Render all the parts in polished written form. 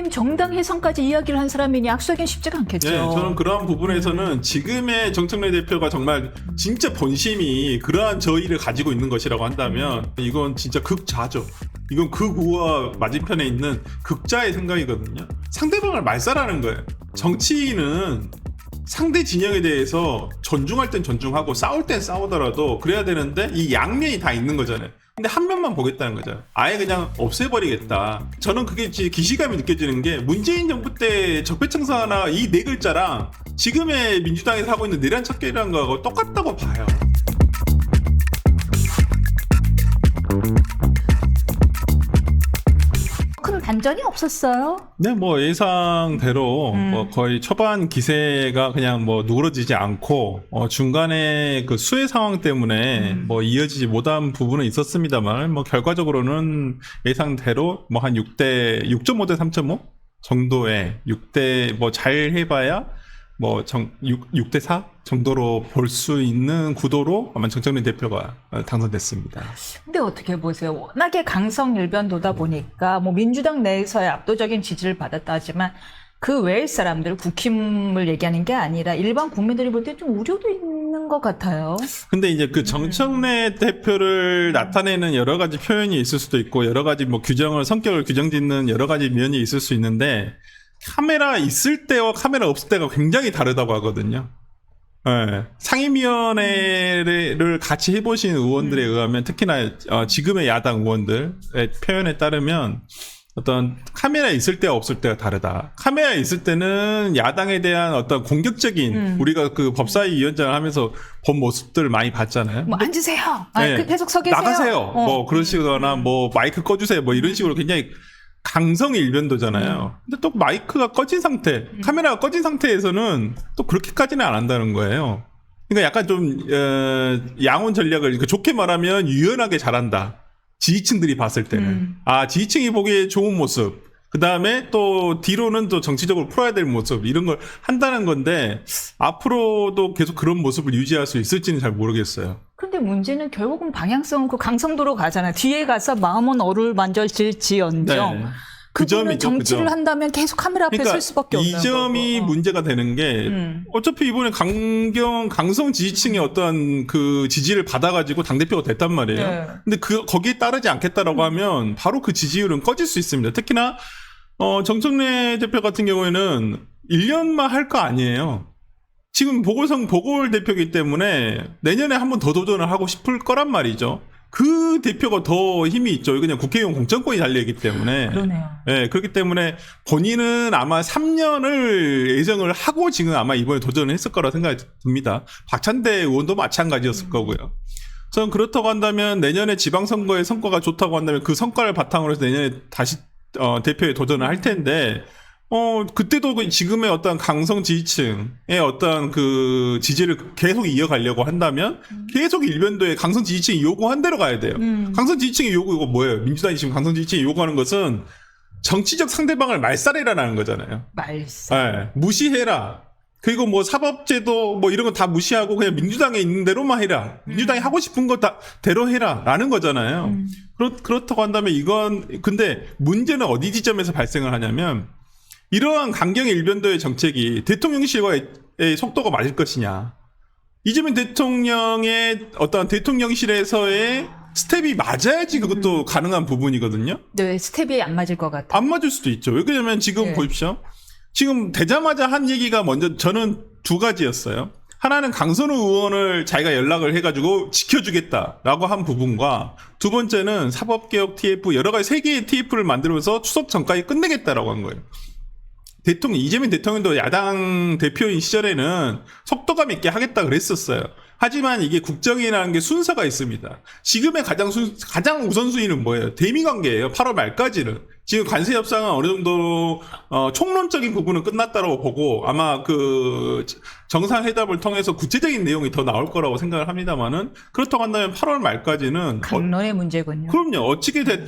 국민 정당 해산까지 이야기를 한 사람이니 악수하기는 쉽지가 않겠죠. 네, 저는 그러한 부분에서는 지금의 정청래 대표가 정말 진짜 본심이 그러한 저의를 가지고 있는 것이라고 한다면 이건 진짜 극좌죠. 이건 극우와 맞은편에 있는 극자의 생각이거든요. 상대방을 말살하는 거예요. 정치인은 상대 진영에 대해서 존중할 땐 존중하고 싸울 땐 싸우더라도 그래야 되는데 이 양면이 다 있는 거잖아요. 근데 한 면만 보겠다는 거죠. 아예 그냥 없애버리겠다. 저는 그게 기시감이 느껴지는 게 문재인 정부 때 적폐청산하나 이 네 글자랑 지금의 민주당에서 하고 있는 내란 척결이라는 거하고 똑같다고 봐요. 큰 반전이 없었어요. 네, 뭐 예상대로 뭐 거의 초반 기세가 그냥 뭐 누그러지지 않고 중간에 그 수혜 상황 때문에 뭐 이어지지 못한 부분은 있었습니다만 뭐 결과적으로는 예상대로 뭐 한 6.5대 3.5 정도의 6대 뭐 잘 해봐야 뭐 6대 4 정도로 볼 수 있는 구도로 아마 정청래 대표가 당선됐습니다. 근데 어떻게 보세요? 워낙에 강성 일변도다 보니까 뭐 민주당 내에서의 압도적인 지지를 받았다 하지만 그 외의 사람들, 국힘을 얘기하는 게 아니라 일반 국민들이 볼 때 좀 우려도 있는 것 같아요. 근데 이제 그 정청래 대표를 나타내는 여러 가지 표현이 있을 수도 있고 여러 가지 뭐 성격을 규정짓는 여러 가지 면이 있을 수 있는데 카메라 있을 때와 카메라 없을 때가 굉장히 다르다고 하거든요. 네. 상임위원회를 같이 해보신 의원들에 의하면 특히나 지금의 야당 의원들의 표현에 따르면 어떤 카메라 있을 때와 없을 때가 다르다. 카메라 있을 때는 야당에 대한 어떤 공격적인 우리가 그 법사위원장을 하면서 본 모습들을 많이 봤잖아요. 뭐 앉으세요. 네. 계속 서 계세요. 나가세요. 뭐 그러시거나 뭐 마이크 꺼주세요. 뭐 이런 식으로 굉장히 강성 일변도잖아요. 근데 또 마이크가 꺼진 상태, 카메라가 꺼진 상태에서는 또 그렇게까지는 안 한다는 거예요. 그러니까 약간 좀 양원 전략을 좋게 말하면 유연하게 잘한다. 지지층들이 봤을 때는 지지층이 보기에 좋은 모습. 그 다음에 또 뒤로는 또 정치적으로 풀어야 될 모습 이런 걸 한다는 건데 앞으로도 계속 그런 모습을 유지할 수 있을지는 잘 모르겠어요. 근데 문제는 결국은 방향성은 그 강성도로 가잖아요. 뒤에 가서 마음은 어를 만져질지언정. 네. 그분은 정치를 그죠. 한다면 계속 카메라 앞에 설 수밖에 없는 이 점이 거고. 문제가 되는 게 어차피 이번에 강성 지지층의 어떤 그 지지를 받아가지고 당대표가 됐단 말이에요. 네. 근데 거기에 따르지 않겠다라고 하면 바로 그 지지율은 꺼질 수 있습니다. 특히나 정청래 대표 같은 경우에는 1년만 할 거 아니에요. 지금 보궐 대표이기 때문에 내년에 한 번 더 도전을 하고 싶을 거란 말이죠. 그 대표가 더 힘이 있죠. 그냥 국회의원 공천권이 달려있기 때문에. 그러네요. 네, 그렇기 때문에 본인은 아마 3년을 예정을 하고 지금 아마 이번에 도전을 했을 거라 생각이 듭니다. 박찬대 의원도 마찬가지였을 거고요. 저는 그렇다고 한다면 내년에 지방선거의 성과가 좋다고 한다면 그 성과를 바탕으로 해서 내년에 다시 대표에 도전을 할 텐데 그때도 지금의 어떤 강성 지지층의 어떤 그 지지를 계속 이어가려고 한다면 계속 일변도의 강성 지지층이 요구한 대로 가야 돼요. 강성 지지층의 요구 이거 뭐예요? 민주당이 지금 강성 지지층이 요구하는 것은 정치적 상대방을 말살해라라는 거잖아요. 말살. 네, 무시해라. 그리고 뭐 사법제도 뭐 이런 거 다 무시하고 그냥 민주당에 있는 대로만 해라. 민주당이 하고 싶은 거 다 대로 해라라는 거잖아요. 그렇다고 한다면 근데 문제는 어디 지점에서 발생을 하냐면 이러한 강경 일변도의 정책이 대통령실과의 속도가 맞을 것이냐. 이재명 대통령의 어떤 대통령실에서의 스텝이 맞아야지 그것도 가능한 부분이거든요. 네, 스텝이 안 맞을 것 같아요. 안 맞을 수도 있죠. 왜냐면 지금 네. 보십시오. 지금 되자마자 한 얘기가 먼저 저는 두 가지였어요. 하나는 강선우 의원을 자기가 연락을 해가지고 지켜주겠다라고 한 부분과 두 번째는 사법개혁 TF 여러 가지 세 개의 TF를 만들어서 추석 전까지 끝내겠다라고 한 거예요. 이재명 대통령도 야당 대표인 시절에는 속도감 있게 하겠다 그랬었어요. 하지만 이게 국정이라는 게 순서가 있습니다. 지금의 가장 우선순위는 뭐예요? 대미 관계예요. 8월 말까지는. 지금 관세 협상은 어느 정도 총론적인 부분은 끝났다고 보고 아마 그 정상회담을 통해서 구체적인 내용이 더 나올 거라고 생각을 합니다만은 그렇다고 한다면 8월 말까지는 강론의 문제군요. 그럼요.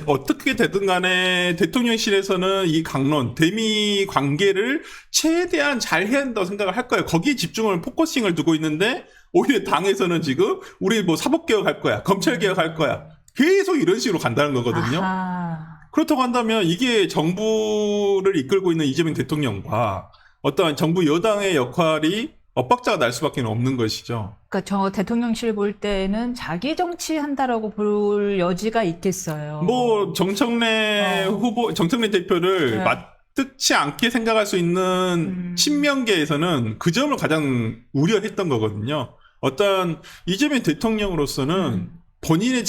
어떻게 되든 간에 대통령실에서는 이 강론, 대미 관계를 최대한 잘 해야 한다고 생각을 할 거예요. 거기에 집중을 포커싱을 두고 있는데 오히려 당에서는 지금 우리 뭐 사법개혁 할 거야. 검찰개혁 할 거야. 계속 이런 식으로 간다는 거거든요. 아하. 그렇다고 한다면 이게 정부를 이끌고 있는 이재명 대통령과 어떠한 정부 여당의 역할이 엇박자가 날 수밖에 없는 것이죠. 그러니까 저 대통령실 볼 때는 자기 정치 한다라고 볼 여지가 있겠어요. 뭐 정청래 후보, 정청래 대표를 네. 맞득치 않게 생각할 수 있는 친명계에서는 그 점을 가장 우려했던 거거든요. 어떤 이재명 대통령으로서는 본인의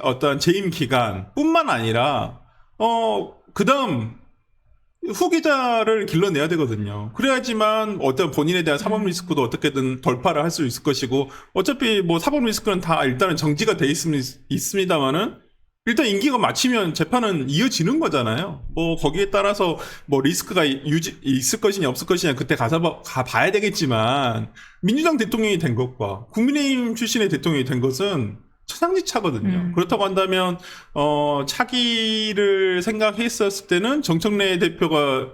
어떤 재임 기간뿐만 아니라 그다음 후계자를 길러내야 되거든요. 그래야지만 어떤 본인에 대한 사법 리스크도 어떻게든 돌파를 할 수 있을 것이고, 어차피 뭐 사법 리스크는 다 일단은 정지가 돼 있습니다만은 일단 임기가 마치면 재판은 이어지는 거잖아요. 뭐 거기에 따라서 뭐 리스크가 있을 것이냐 없을 것이냐 그때 가서 봐야 되겠지만, 민주당 대통령이 된 것과 국민의힘 출신의 대통령이 된 것은 천상지차거든요. 그렇다고 한다면 차기를 생각했었을 때는 정청래 대표가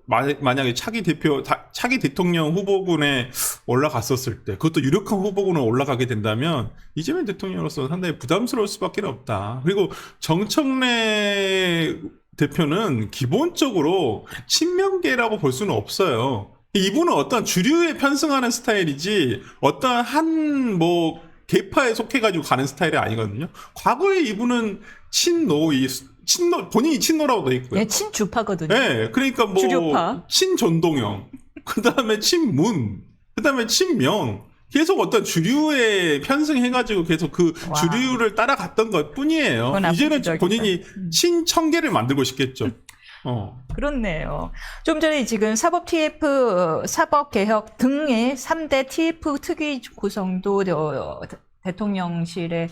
만약에 차기 대통령 후보군에 올라갔었을 때, 그것도 유력한 후보군에 올라가게 된다면 이재명 대통령으로서 상당히 부담스러울 수밖에 없다. 그리고 정청래 대표는 기본적으로 친명계라고 볼 수는 없어요. 이분은 어떤 주류에 편승하는 스타일이지 어떤 한 계파에 속해가지고 가는 스타일이 아니거든요. 과거에 이분은 본인이 친노라고 돼 있고요. 예, 친주파거든요. 네, 그러니까 주류파. 친전동영, 그 다음에 친문, 그 다음에 친명, 계속 어떤 주류에 편승해가지고 계속 그 와. 주류를 따라갔던 것 뿐이에요. 그건 이제는 압도적이다. 본인이 친청계를 만들고 싶겠죠. 그렇네요. 좀 전에 지금 사법 TF, 사법개혁 등의 3대 TF 특위 구성도 대통령실의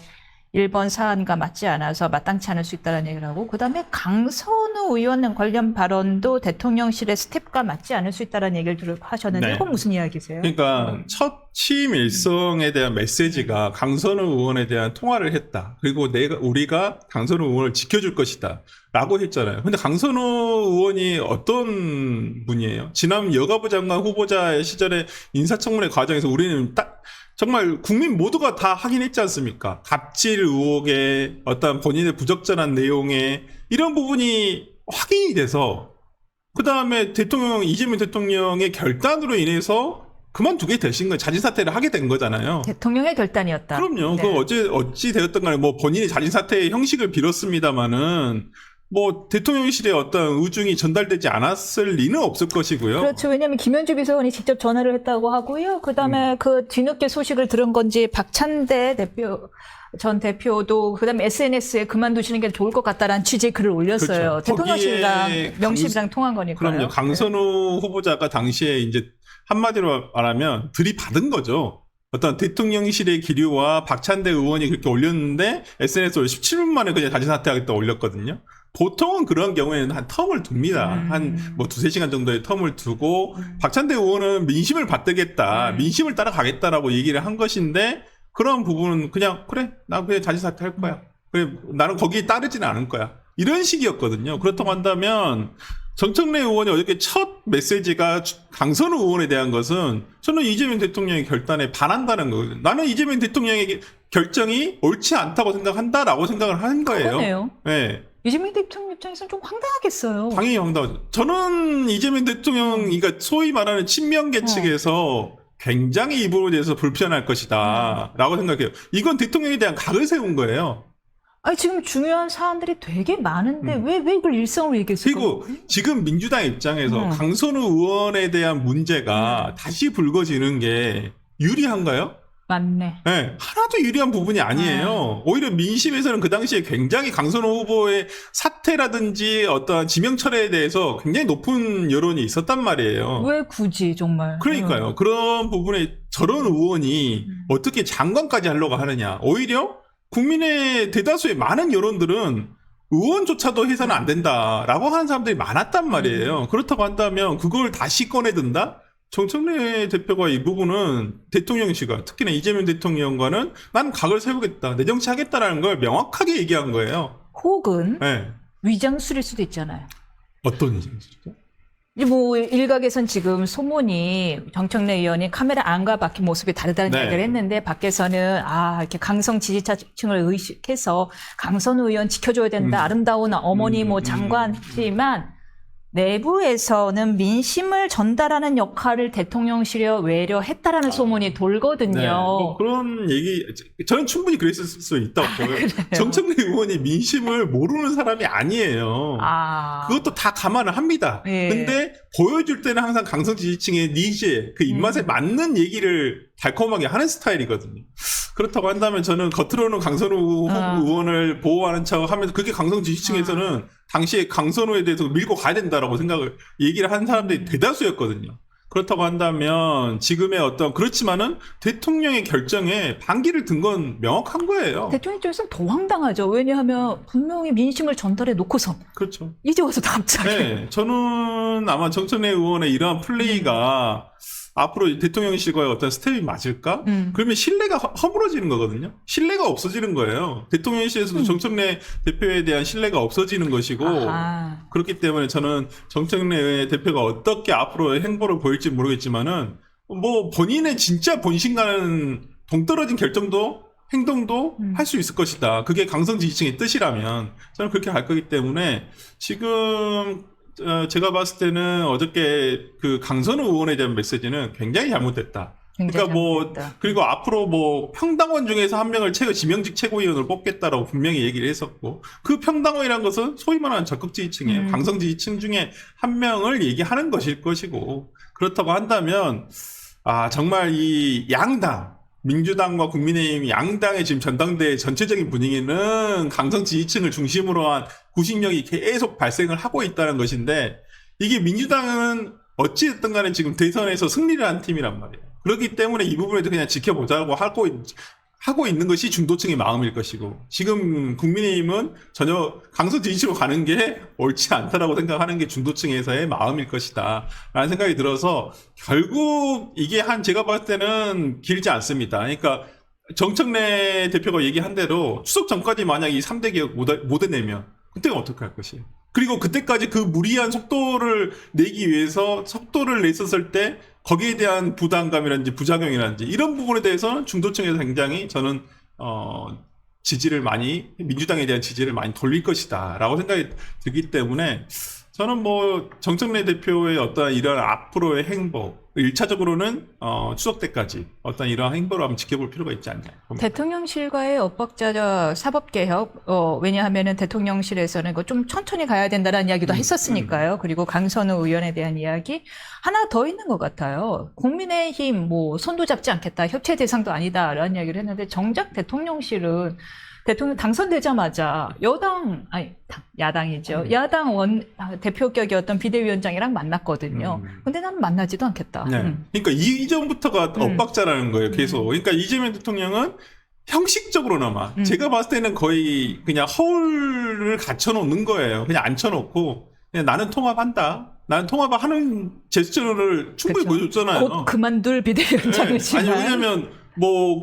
1번 사안과 맞지 않아서 마땅치 않을 수 있다는 얘기를 하고, 그 다음에 강선우 의원 관련 발언도 대통령실의 스텝과 맞지 않을 수 있다는 얘기를 하셨는데, 네. 이건 무슨 이야기세요? 그러니까 첫 취임 일성에 대한 메시지가 강선우 의원에 대한 통화를 했다. 그리고 우리가 강선우 의원을 지켜줄 것이다. 라고 했잖아요. 근데 강선우 의원이 어떤 분이에요? 지난 여가부 장관 후보자 시절에 인사청문회 과정에서 우리는 정말 국민 모두가 다 확인했지 않습니까? 갑질 의혹에 어떤 본인의 부적절한 내용에 이런 부분이 확인이 돼서 그 다음에 이재명 대통령의 결단으로 인해서 그만두게 되신 거예요. 자진 사퇴를 하게 된 거잖아요. 대통령의 결단이었다. 그럼요. 네. 그 어찌 되었던 간에 본인이 자진 사퇴의 형식을 빌었습니다만은 대통령실에 어떤 의중이 전달되지 않았을 리는 없을 것이고요. 그렇죠. 왜냐하면 김현주 비서관이 직접 전화를 했다고 하고요. 그다음에 그 뒤늦게 소식을 들은 건지 박찬대 전 대표도 그다음에 SNS에 그만두시는 게 좋을 것 같다라는 취지의 글을 올렸어요. 그렇죠. 대통령실이랑 거기에 명실이랑 통한 거니까요. 그럼요. 강선우 후보자가 당시에 이제 한마디로 말하면 들이받은 거죠. 어떤 대통령실의 기류와 박찬대 의원이 그렇게 올렸는데 SNS로 17분 만에 그냥 자진 사퇴하겠다 올렸거든요. 보통은 그런 경우에는 한 텀을 둡니다. 한 두세 시간 정도의 텀을 두고 박찬대 의원은 민심을 받들겠다. 민심을 따라가겠다라고 얘기를 한 것인데, 그런 부분은 그냥 그래 나 그냥 자진 사퇴할 거야. 그래 나는 거기에 따르지는 않을 거야. 이런 식이었거든요. 그렇다고 한다면 정청래 의원이 어저께 첫 메시지가 강선우 의원에 대한 것은 저는 이재명 대통령의 결단에 반한다는 거거든요. 나는 이재명 대통령의 결정이 옳지 않다고 생각한다라고 생각을 하는 거예요. 그러네요. 네. 이재명 대통령 입장에서는 좀 황당하겠어요. 당연히 황당하죠. 저는 이재명 대통령, 그러니까 소위 말하는 친명계 측에서 굉장히 이 부분에 대해서 불편할 것이다 라고 생각해요. 이건 대통령에 대한 각을 세운 거예요. 아니 지금 중요한 사안들이 되게 많은데 왜 이걸 일성으로 얘기했을까? 그리고 지금 민주당 입장에서 강선우 의원에 대한 문제가 다시 불거지는 게 유리한가요? 맞네. 네, 하나도 유리한 부분이 아니에요. 오히려 민심에서는 그 당시에 굉장히 강선우 후보의 사퇴라든지 어떤 지명철회에 대해서 굉장히 높은 여론이 있었단 말이에요. 왜 굳이 정말? 그러니까요. 그런 부분에 저런 의원이 어떻게 장관까지 하려고 하느냐. 오히려 국민의 대다수의 많은 여론들은 의원조차도 해서는 안 된다라고 하는 사람들이 많았단 말이에요. 그렇다고 한다면 그걸 다시 꺼내든다? 정청래 대표가 이 부분은 대통령실과 특히나 이재명 대통령과는 난 각을 세우겠다, 내 정치하겠다라는 걸 명확하게 얘기한 거예요. 혹은 네. 위장술일 수도 있잖아요. 어떤 위장술이죠? 이제 뭐 일각에선 지금 소문이 정청래 의원이 카메라 안과 밖의 모습이 다르다는 네. 얘기를 했는데 밖에서는 이렇게 강성 지지자층을 의식해서 강선우 의원 지켜줘야 된다. 아름다운 어머니 뭐 장관이지만 내부에서는 민심을 전달하는 역할을 대통령실에 외려 했다라는 소문이 돌거든요. 네, 뭐 그런 얘기 저는 충분히 그랬을 수 있다고 보여요. 정청래 의원이 민심을 모르는 사람이 아니에요. 그것도 다 감안을 합니다. 예. 근데 보여줄 때는 항상 강성 지지층의 니즈에 그 입맛에 맞는 얘기를 달콤하게 하는 스타일이거든요. 그렇다고 한다면 저는 겉으로는 강선우 의원을 보호하는 척 하면서 그게 강성 지지층에서는 당시에 강선우에 대해서 밀고 가야 된다라고 생각을 얘기를 한 사람들이 대다수였거든요. 그렇다고 한다면 지금의 그렇지만은 대통령의 결정에 반기를 든 건 명확한 거예요. 대통령 쪽에서는 더 황당하죠. 왜냐하면 분명히 민심을 전달해 놓고서 그렇죠. 이제 와서 갑자기. 네, 저는 아마 정청래 의원의 이러한 플레이가 앞으로 대통령실과의 어떤 스텝이 맞을까? 그러면 신뢰가 허물어지는 거거든요. 신뢰가 없어지는 거예요. 대통령실에서도 정청래 대표에 대한 신뢰가 없어지는 것이고 그렇기 때문에 저는 정청래 대표가 어떻게 앞으로 행보를 보일지 모르겠지만은 뭐 본인의 진짜 본심과는 동떨어진 결정도 행동도 할 수 있을 것이다. 그게 강성 지지층의 뜻이라면 저는 그렇게 갈 거기 때문에 지금 제가 봤을 때는 어저께 그 강선우 의원에 대한 메시지는 굉장히 잘못됐다. 그러니까 그리고 앞으로 평당원 중에서 한 명을 지명직 최고위원을 뽑겠다라고 분명히 얘기를 했었고, 그 평당원이란 것은 소위 말하는 적극 지지층이에요. 강성 지지층 중에 한 명을 얘기하는 것일 것이고, 그렇다고 한다면, 정말 이 양당, 민주당과 국민의힘 양당의 지금 전당대회 전체적인 분위기는 강성 지지층을 중심으로 한 구식력이 계속 발생을 하고 있다는 것인데, 이게 민주당은 어찌됐든 간에 지금 대선에서 승리를 한 팀이란 말이에요. 그렇기 때문에 이 부분에도 그냥 지켜보자고 하고 있는 것이 중도층의 마음일 것이고, 지금 국민의힘은 전혀 강성 지지층으로 가는 게 옳지 않다라고 생각하는 게 중도층에서의 마음일 것이다 라는 생각이 들어서, 결국 이게 제가 봤을 때는 길지 않습니다. 그러니까 정청래 대표가 얘기한 대로 추석 전까지 만약 이 3대 개혁 못 해내면 그때가 어떻게 할 것이에요. 그리고 그때까지 그 무리한 속도를 내기 위해서 속도를 냈었을 때 거기에 대한 부담감이라든지 부작용이라든지 이런 부분에 대해서는 중도층에서 굉장히 저는 민주당에 대한 지지를 많이 돌릴 것이다 라고 생각이 들기 때문에, 저는 정청래 대표의 어떤 이런 앞으로의 행보, 1차적으로는 추석 때까지 어떤 이러한 행보를 한번 지켜볼 필요가 있지 않냐 봅니다. 대통령실과의 엇박자 사법개혁, 왜냐하면은 대통령실에서는 이거 좀 천천히 가야 된다는 이야기도 했었으니까요. 그리고 강선우 의원에 대한 이야기 하나 더 있는 것 같아요. 국민의힘 손도 잡지 않겠다, 협치 대상도 아니다라는 이야기를 했는데, 정작 대통령실은 대통령 당선되자마자 야당이죠. 야당 대표격이었던 비대위원장이랑 만났거든요. 근데 나는 만나지도 않겠다. 네. 그러니까 이전부터가 엇박자라는 거예요, 계속. 그러니까 이재명 대통령은 형식적으로나마 제가 봤을 때는 거의 그냥 허울을 갖춰놓는 거예요. 그냥 앉혀놓고 그냥 나는 통합한다. 나는 통합을 하는 제스처를 충분히 보여줬잖아요. 곧 그만둘 비대위원장이지만. 아니 왜냐면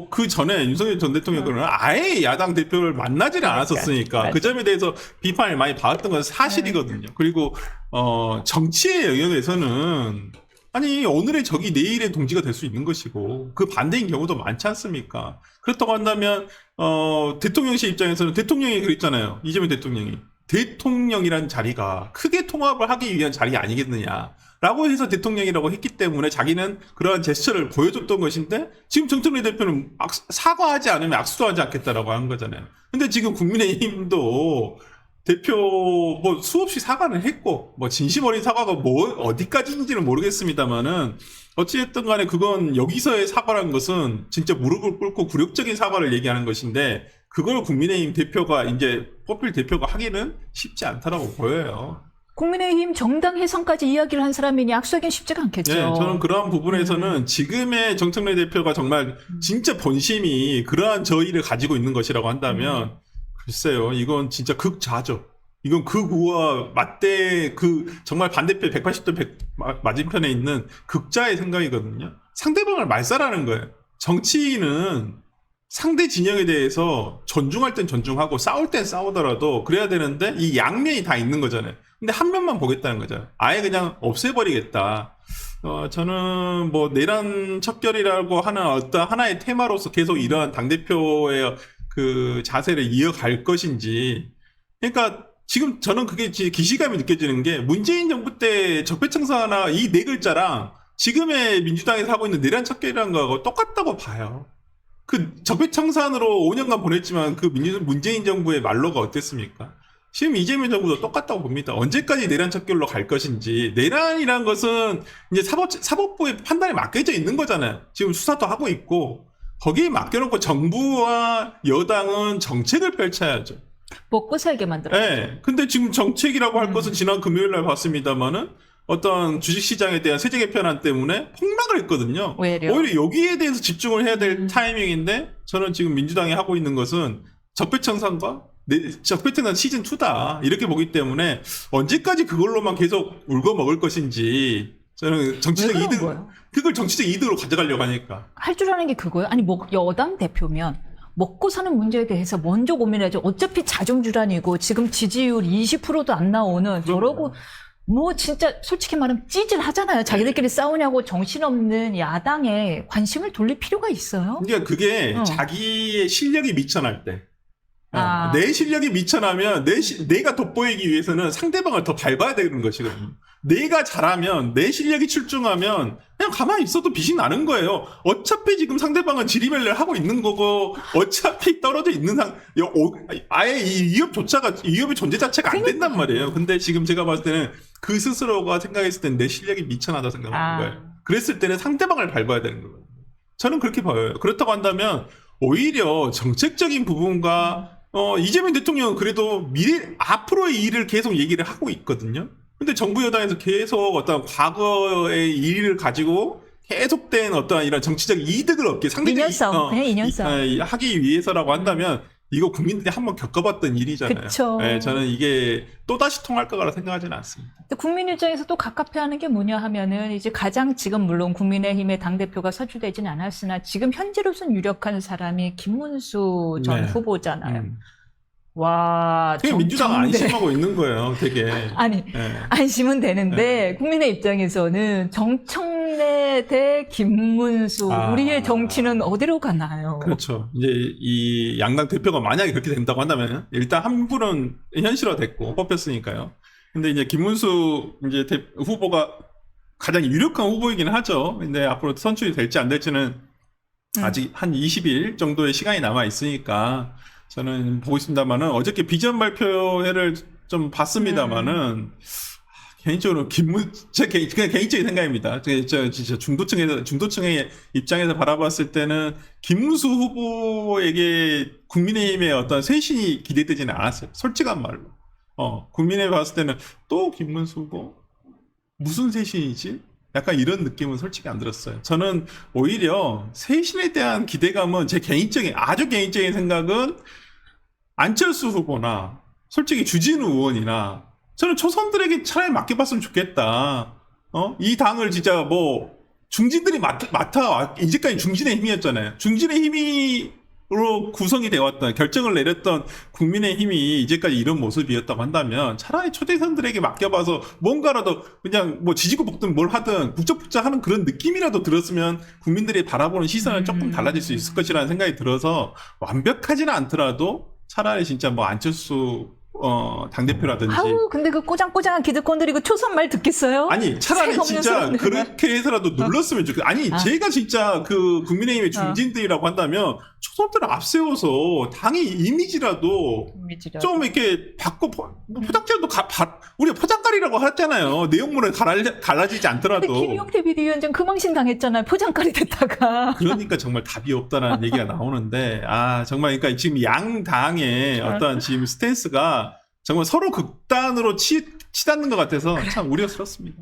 그 전에 윤석열 전 대통령은 아예 야당 대표를 만나지를 않았었으니까 그 점에 대해서 비판을 많이 받았던 건 사실이거든요. 그리고 정치의 영역에서는 오늘의 적이 내일의 동지가 될 수 있는 것이고, 그 반대인 경우도 많지 않습니까? 그렇다고 한다면 대통령실 입장에서는 대통령이 그랬잖아요. 이재명 대통령이 대통령이란 자리가 크게 통합을 하기 위한 자리 아니겠느냐 라고 해서 대통령이라고 했기 때문에 자기는 그러한 제스처를 보여줬던 것인데, 지금 정청래 대표는 사과하지 않으면 악수도 하지 않겠다라고 하는 거잖아요. 근데 지금 국민의힘도 대표 수없이 사과를 했고, 진심 어린 사과가 어디까지인지는 모르겠습니다만은, 어찌됐든 간에 그건 여기서의 사과라는 것은 진짜 무릎을 꿇고 굴욕적인 사과를 얘기하는 것인데, 그걸 국민의힘 대표가 이제 뽑힐 대표가 하기는 쉽지 않다라고 보여요. 국민의힘 정당 해산까지 이야기를 한 사람이니 악수하기는 쉽지가 않겠죠. 네, 저는 그러한 부분에서는 지금의 정청래 대표가 정말 진짜 본심이 그러한 저의를 가지고 있는 것이라고 한다면, 글쎄요, 이건 진짜 극좌죠. 이건 극우와 맞대, 정말 반대편 180도 맞은편에 있는 극자의 생각이거든요. 상대방을 말살하는 거예요. 정치인은 상대 진영에 대해서 존중할 땐 존중하고 싸울 땐 싸우더라도 그래야 되는데, 이 양면이 다 있는 거잖아요. 근데 한 면만 보겠다는 거죠. 아예 그냥 없애버리겠다. 저는 뭐 내란 척결이라고 하는 어떤 하나의 테마로서 계속 이러한 당대표의 그 자세를 이어갈 것인지. 그러니까 지금 저는 그게 기시감이 느껴지는 게 문재인 정부 때 적폐청산이나 이 네 글자랑 지금의 민주당에서 하고 있는 내란 척결이라는 거하고 똑같다고 봐요. 그 적폐청산으로 5년간 보냈지만 그 문재인 정부의 말로가 어땠습니까? 지금 이재명 정부도 똑같다고 봅니다. 언제까지 내란 척결로 갈 것인지. 내란이란 것은 이제 사법부의 판단에 맡겨져 있는 거잖아요. 지금 수사도 하고 있고 거기에 맡겨놓고 정부와 여당은 정책을 펼쳐야죠. 먹고 살게 만들어요. 네. 근데 지금 정책이라고 할 것은 지난 금요일 날 봤습니다만은 어떤 주식시장에 대한 세제 개편안 때문에 폭락을 했거든요. 오히려 여기에 대해서 집중을 해야 될 타이밍인데 저는 지금 민주당이 하고 있는 것은 적폐청산과 적폐청산 시즌2다 이렇게 보기 때문에 언제까지 그걸로만 계속 울고 먹을 것인지 저는 정치적 이득, 그걸 정치적 이득으로 가져가려고 하니까. 할 줄 아는 게 그거예요. 아니 뭐 여당 대표면 먹고 사는 문제에 대해서 먼저 고민해야죠. 어차피 자정주란이고 지금 지지율 20%도 안 나오는 저러고 뭐 진짜 솔직히 말하면 찌질하잖아요. 자기들끼리 싸우냐고 정신없는 야당에 관심을 돌릴 필요가 있어요? 그러니까 그게 자기의 실력이 미천할 때. 내 실력이 미천하면 내가 돋보이기 위해서는 상대방을 더 밟아야 되는 것이거든요. 내가 잘하면 내 실력이 출중하면 그냥 가만히 있어도 빛이 나는 거예요. 어차피 지금 상대방은 지리멸렬 하고 있는 거고 어차피 떨어져 있는 아예 이 위협의 존재 자체가 안 된단 말이에요. 근데 지금 제가 봤을 때는 그 스스로가 생각했을 때는 내 실력이 미천하다 생각하는 거예요. 그랬을 때는 상대방을 밟아야 되는 거예요. 저는 그렇게 봐요. 그렇다고 한다면 오히려 정책적인 부분과 이재명 대통령은 그래도 앞으로의 일을 계속 얘기를 하고 있거든요. 근데 정부 여당에서 계속 어떤 과거의 일을 가지고 계속된 어떤 이런 정치적 이득을 얻기, 상대적 그냥 인연성 하기 위해서라고 한다면 이거 국민들이 한번 겪어봤던 일이잖아요. 그쵸. 네, 저는 이게 또다시 통할 거라 생각하지는 않습니다. 국민 입장에서 또 갑갑해하는 게 뭐냐 하면은 이제 가장 지금 물론 국민의힘의 당대표가 서출되진 않았으나 지금 현재로서는 유력한 사람이 김문수 전 후보잖아요. 와, 민주당 안심하고 있는 거예요, 되게. 아니, 안심은 되는데, 국민의 입장에서는 정청래 대 김문수, 우리의 정치는 어디로 가나요? 그렇죠. 이제 이 양당 대표가 만약에 그렇게 된다고 한다면, 일단 한 분은 현실화됐고, 뽑혔으니까요. 근데 이제 김문수 이제 후보가 가장 유력한 후보이긴 하죠. 근데 앞으로 선출이 될지 안 될지는 아직 한 20일 정도의 시간이 남아 있으니까, 저는 보고 있습니다만은 어저께 비전 발표회를 좀 봤습니다만은 개인적으로 그냥 개인적인 생각입니다. 저 진짜 중도층의 입장에서 바라봤을 때는 김문수 후보에게 국민의힘의 어떤 쇄신이 기대되지는 않았어요. 솔직한 말로. 국민의힘 봤을 때는 또 김문수 후보 무슨 쇄신이지? 약간 이런 느낌은 솔직히 안 들었어요. 저는 오히려 쇄신에 대한 기대감은 아주 개인적인 생각은 안철수 후보나 솔직히 주진우 의원이나 저는 초선들에게 차라리 맡겨봤으면 좋겠다. 이 당을 진짜 뭐 중진들이 맡아 이제까지 중진의 힘이었잖아요. 중진의 힘으로 구성이 되었던 결정을 내렸던 국민의 힘이 이제까지 이런 모습이었다고 한다면 차라리 초대선들에게 맡겨봐서 뭔가라도 그냥 뭐 지지고 볶든 뭘 하든 북적북적하는 그런 느낌이라도 들었으면 국민들이 바라보는 시선은 조금 달라질 수 있을 것이라는 생각이 들어서 완벽하지는 않더라도 차라리 진짜 뭐 안철수 당대표라든지. 아우, 근데 그 꼬장꼬장한 기득권들이 그 초선 말 듣겠어요? 아니, 차라리 진짜 그렇게 해서라도 눌렀으면 좋겠어요. 아니, 제가 진짜 그 국민의힘의 중진들이라고 한다면 초선들을 앞세워서 당의 이미지라도 좀 이렇게 바꿔, 포장지라도 우리가 포장깔이라고 하잖아요. 내용물은 갈라지지 않더라도. 근데 김용태 비대위원장 금왕신 당했잖아요. 포장깔이 됐다가. 그러니까 정말 답이 없다라는 얘기가 나오는데, 정말 그러니까 지금 양 당의 어떤 지금 스탠스가 정말 서로 극단으로 치닫는 것 같아서 참 우려스럽습니다.